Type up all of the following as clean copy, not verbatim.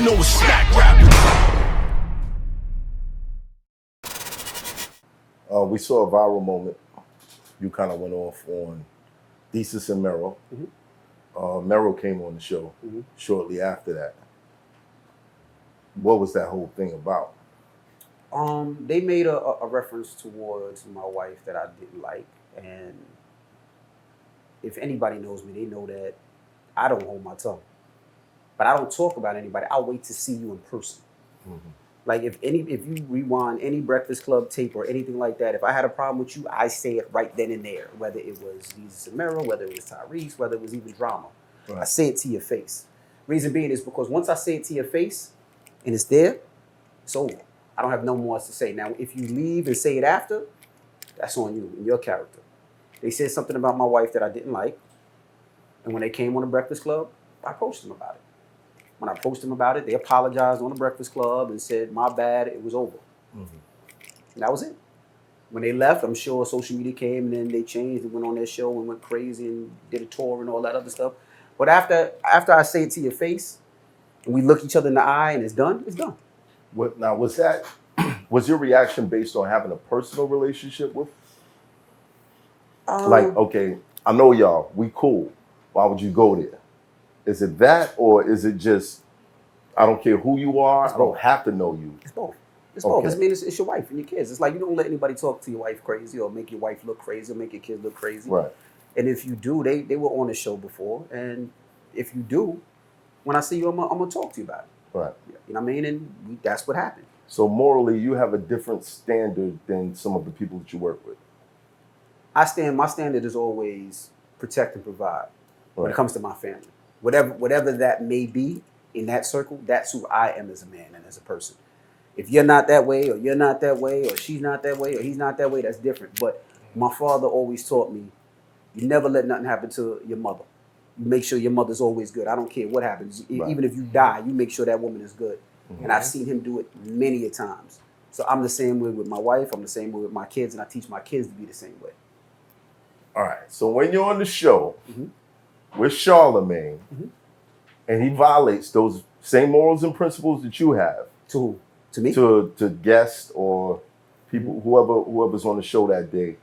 know it's smack rapping. We saw a viral moment. You kind of went off on Desus and Mero. Mero came on the show shortly after that. What was that whole thing about? They made a reference towards my wife that I didn't like, and if anybody knows me, they know that I don't hold my tongue. But I don't talk about anybody. I'll wait to see you in person. Like if you rewind any Breakfast Club tape or anything like that, if I had a problem with you, I say it right then and there. Whether it was Desus Mero, whether it was Tyrese, whether it was even drama, I say it to your face. Reason being is because once I say it to your face, and it's there, it's over. I don't have no more to say. Now, if you leave and say it after, that's on you and your character. They said something about my wife that I didn't like, and when they came on the Breakfast Club, I approached them about it. When I approached them about it, they apologized on the Breakfast Club and said, my bad, it was over. And that was it. When they left, I'm sure social media came and then they changed and went on their show and went crazy and did a tour and all that other stuff. But after I say it to your face and we look each other in the eye and it's done, it's done. Now, was your reaction based on having a personal relationship with? Like, okay, I know y'all, we cool. Why would you go there? Is it that, or is it just, I don't care who you are, I don't have to know you? It's both. It's both. I mean, it's your wife and your kids. It's like you don't let anybody talk to your wife crazy or make your wife look crazy or make your kids look crazy. Right. And if you do, they were on the show before. And if you do, when I see you, I'm going to talk to you about it. Right. You know what I mean? And that's what happened. So morally, you have a different standard than some of the people that you work with. My standard is always protect and provide when it comes to my family. Whatever that may be in that circle, that's who I am as a man and as a person. If you're not that way, or you're not that way, or she's not that way, or he's not that way, that's different. But my father always taught me, you never let nothing happen to your mother. You make sure your mother's always good. I don't care what happens. Even if you die, you make sure that woman is good. And I've seen him do it many a times. So I'm the same way with my wife. I'm the same way with my kids, and I teach my kids to be the same way. All right. So when you're on the show with Charlemagne, and he violates those same morals and principles that you have. To who? To me? To guests or people, whoever's on the show that day.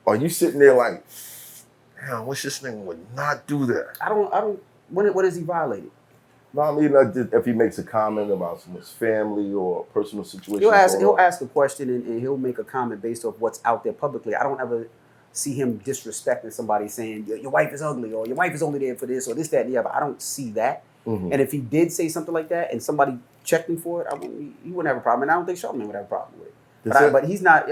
Are you sitting there like, damn, wish this nigga would not do that? I don't. What is he violating? No, I mean, if he makes a comment about someone's family or a personal situation. He'll ask a question and he'll make a comment based off what's out there publicly. I don't ever see him disrespecting somebody saying, your wife is ugly, or your wife is only there for this, or this, that, and the other. I don't see that. And if he did say something like that and somebody checked him for it, he wouldn't have a problem. And I don't think Charlemagne would have a problem with it. But he's not,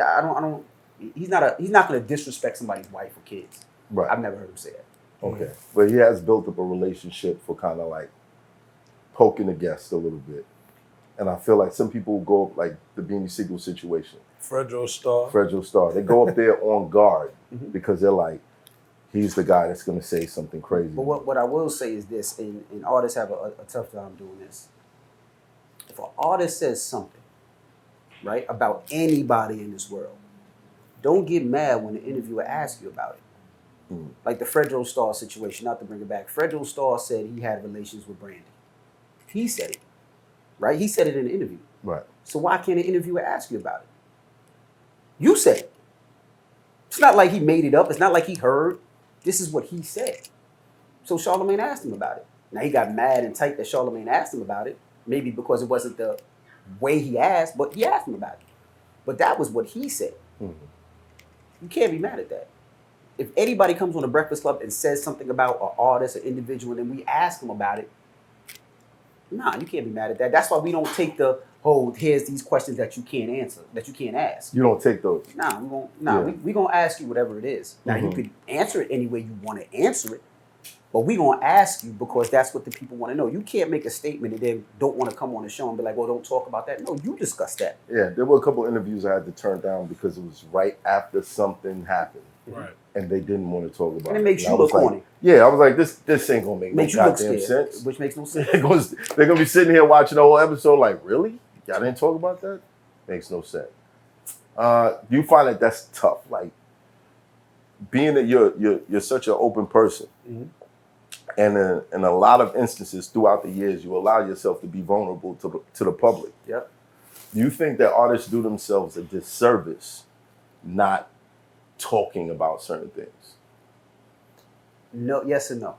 he's not going to disrespect somebody's wife or kids. Right. I've never heard him say that. Okay. But he has built up a relationship for kind of like poking the guests a little bit. And I feel like some people go up like the Beanie Siegel situation. Fredro Starr. They go up there on guard because they're like, he's the guy that's going to say something crazy. But what I will say is this, and artists have a tough time doing this. If an artist says something, right, about anybody in this world, don't get mad when the interviewer asks you about it. Like the Fredro Starr situation, not to bring it back. Fredro Starr said he had relations with Brandy. He said it, right? He said it in the interview. Right. So why can't an interviewer ask you about it? You said it. It's not like he made it up. It's not like he heard. This is what he said. So Charlemagne asked him about it. Now he got mad and tight that Charlemagne asked him about it, maybe because it wasn't the way he asked, but he asked him about it. But that was what he said. You can't be mad at that. If anybody comes on the Breakfast Club and says something about an artist, an individual, and we ask them about it, nah, you can't be mad at that. That's why we don't take the, here's these questions that you can't answer, that you can't ask. You don't take those? Nah, we gonna ask you whatever it is. Now, you could answer it any way you want to answer it, but we gonna ask you because that's what the people want to know. You can't make a statement and then don't want to come on the show and be like, well, don't talk about that. No, you discuss that. Yeah, there were a couple of interviews I had to turn down because it was right after something happened. Right. And they didn't want to talk about it. And it makes you look corny. Like, yeah, I was like, this ain't gonna make no goddamn sense. Which makes no sense. They're gonna be sitting here watching the whole episode like, really? Y'all didn't talk about that? Makes no sense. You find that that's tough, like being that you're such an open person. And in a lot of instances throughout the years, you allow yourself to be vulnerable to the public. Yep. Do you think that artists do themselves a disservice not talking about certain things? No, yes and no.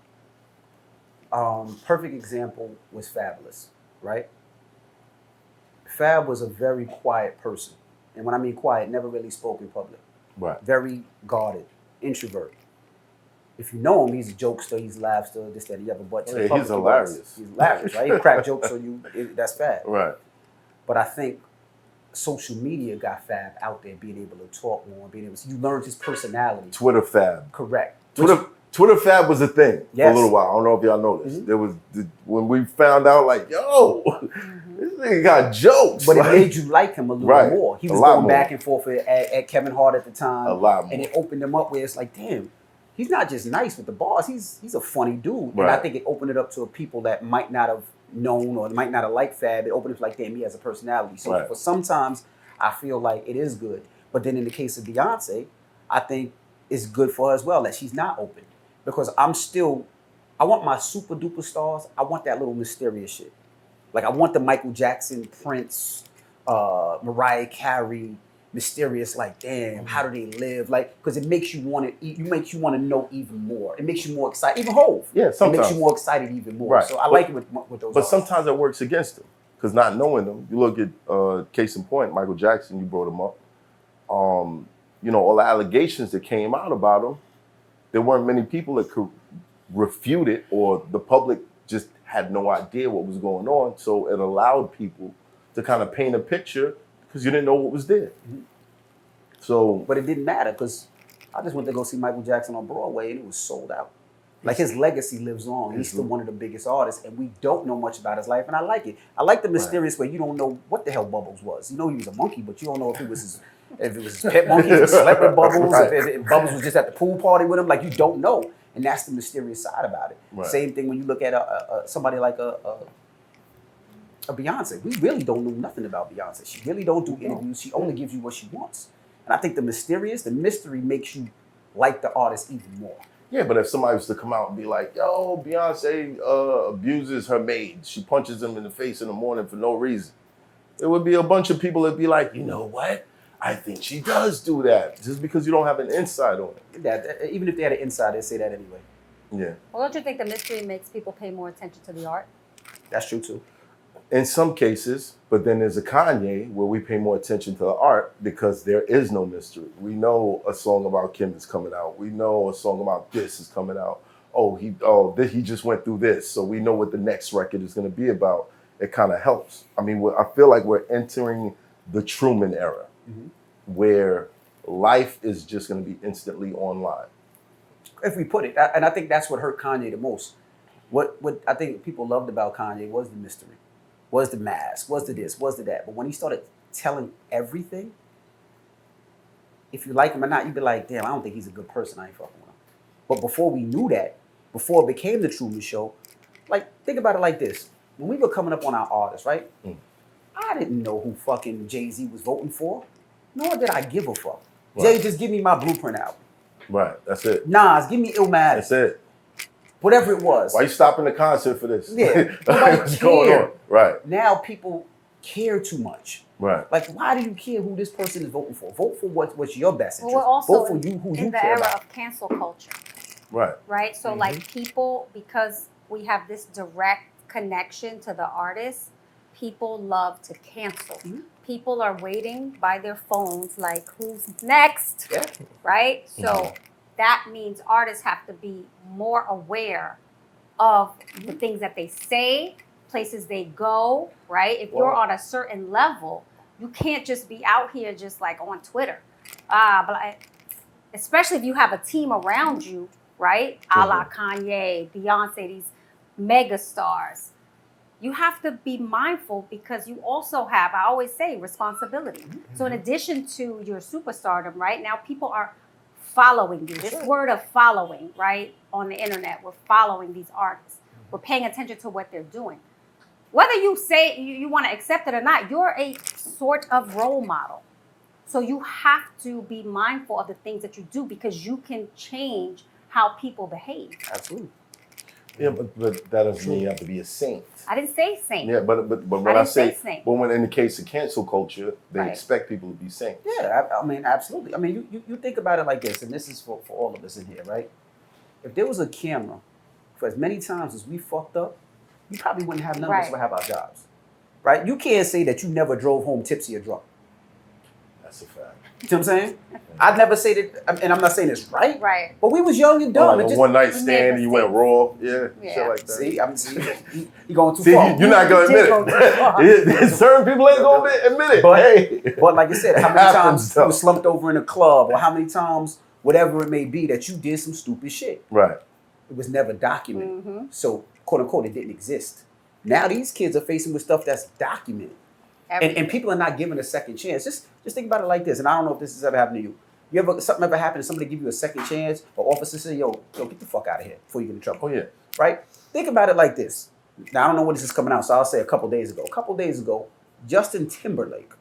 Perfect example was Fabulous, right? Fab was a very quiet person. And when I mean quiet, never really spoke in public. Right. Very guarded, introvert. If you know him, he's a jokester, he's a laughter, this, that, the other. But to the public, he's hilarious. He's hilarious, right? He'll crack jokes on you. That's Fab. Right. But I think social media got Fab out there being able to talk more, you learned his personality. Twitter Fab. Correct. Twitter Fab was a thing for a little while. I don't know if y'all noticed. Mm-hmm. There was when we found out, like, yo, this nigga got jokes. But like, it made you like him a little more. He was going back and forth at Kevin Hart at the time. A lot more. And it opened him up where it's like, damn, he's not just nice with the bars. He's a funny dude. Right. And I think it opened it up to people that might not have known or might not have liked Fab. It opened it like, damn, he has a personality. So for sometimes I feel like it is good. But then in the case of Beyonce, I think it's good for her as well that she's not open. Because I want my super duper stars, I want that little mysterious shit. Like I want the Michael Jackson, Prince, Mariah Carey, mysterious, like, damn, how do they live? Like, because it makes you want to know even more. It makes you more excited. Even Hov. Yeah, sometimes. It makes you more excited even more. Right. So I like it with those But artists. sometimes it works against them. Because not knowing them, you look at case in point, Michael Jackson, you brought him up. You know, all the allegations that came out about him, there weren't many people that could refute it, or the public just had no idea what was going on. So it allowed people to kind of paint a picture because you didn't know what was there. Mm-hmm. So, but it didn't matter because I just went to go see Michael Jackson on Broadway and it was sold out. Like his legacy lives on. He's still one of the biggest artists, and we don't know much about his life, and I like it. I like the mysterious way you don't know what the hell Bubbles was. You know he was a monkey, but you don't know if it was his pet monkey, if he slept with Bubbles, if Bubbles was just at the pool party with him. Like you don't know, and that's the mysterious side about it. Right. Same thing when you look at somebody like a Beyonce. We really don't know nothing about Beyonce. She really don't do interviews. She only gives you what she wants, and I think the mystery makes you like the artist even more. yeah, but if somebody was to come out and be like, yo, Beyonce abuses her maid, she punches him in the face in the morning for no reason, there would be a bunch of people that'd be like, you know what? I think she does do that, just because you don't have an insight on it. That even if they had an insight, they'd say that anyway. Yeah. Well, don't you think the mystery makes people pay more attention to the art? That's true too. In some cases, but then there's a Kanye where we pay more attention to the art because there is no mystery. We know a song about Kim is coming out. We know a song about this is coming out. He just went through this, so we know what the next record is going to be about. It kind of helps. I mean, I feel like we're entering the Truman era, where life is just going to be instantly online. If we put it, and I think that's what hurt Kanye the most. What I think people loved about Kanye was the mystery, was the mask, was the this, was the that. But when he started telling everything, if you like him or not, you'd be like, damn, I don't think he's a good person. I ain't fucking with him. But before we knew that, before it became the Truman Show, like, think about it like this. When we were coming up on our artists, right? I didn't know who fucking Jay-Z was voting for, nor did I give a fuck. Right. Jay, just give me my Blueprint album. Right, that's it. Nas, give me Illmatic. That's it. Whatever it was. Why you stopping the concert for this? Yeah, What's going on? Right. Now people care too much. Right. Like, why do you care who this person is voting for? Vote for what's your best interest. Well, we're also Vote for who you in the care era about. of cancel culture, Right. right? So like people, because we have this direct connection to the artist, people love to cancel. People are waiting by their phones like, who's next, right? So that means artists have to be more aware of the things that they say, places they go, right? If you're on a certain level, you can't just be out here just like on Twitter. Especially if you have a team around you, right? A la Kanye, Beyonce, these mega stars. You have to be mindful because you also have, I always say, responsibility. So in addition to your superstardom, right, now people are following you. This word of following, right, on the internet, we're following these artists. We're paying attention to what they're doing. Whether you say you want to accept it or not, you're a sort of role model. So you have to be mindful of the things that you do because you can change how people behave. Absolutely. Yeah, but that doesn't mean you have to be a saint. I didn't say saint. Yeah, but when I say saint. But when in the case of cancel culture, they expect people to be saints. Yeah, I mean, absolutely. I mean, you think about it like this, and this is for all of us in here, right? If there was a camera for as many times as we fucked up, we probably wouldn't have none of us would have our jobs, right? You can't say that you never drove home tipsy or drunk. That's a fact. You know what I'm saying? I'd never say that, and I'm not saying it's right. Right. But we was young and dumb. Like a one night stand and you went raw. Yeah. Shit like that. See, you going too far. You're not going to admit it. Certain people ain't going to admit it. But like I said, how many times you were slumped over in a club, or how many times, whatever it may be, that you did some stupid shit. Right. It was never documented. So, quote unquote, it didn't exist. Now these kids are facing with stuff that's documented. And people are not given a second chance. Just think about it like this, and I don't know if this has ever happened to you. Something ever happened and somebody give you a second chance, or officer say, yo, get the fuck out of here before you get in trouble. Oh, yeah. Right? Think about it like this. Now, I don't know when this is coming out, so I'll say a couple days ago. A couple days ago, Justin Timberlake,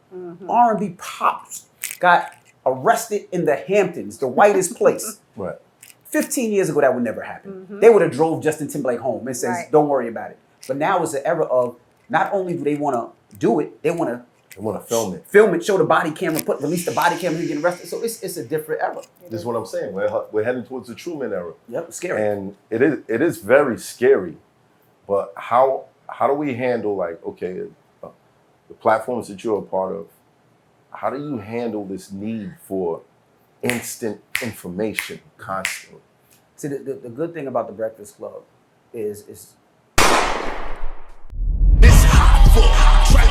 R&B pops, got arrested in the Hamptons, the whitest place. Right. 15 years ago, that would never happen. They would have drove Justin Timberlake home and says, don't worry about it. But now it's the era of not only do they want to do it, they want to film it. Film it, show the body camera, release the body camera, you get arrested. So it's a different era. This is what I'm saying. We're heading towards the Truman era. Yep, it's scary. And it is very scary. But how do we handle, like, okay, the platforms that you're a part of, how do you handle this need for instant information constantly? See, the good thing about the Breakfast Club is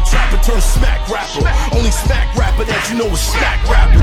Trapper turn smack rapper. Only smack rapper that you know is smack rapper.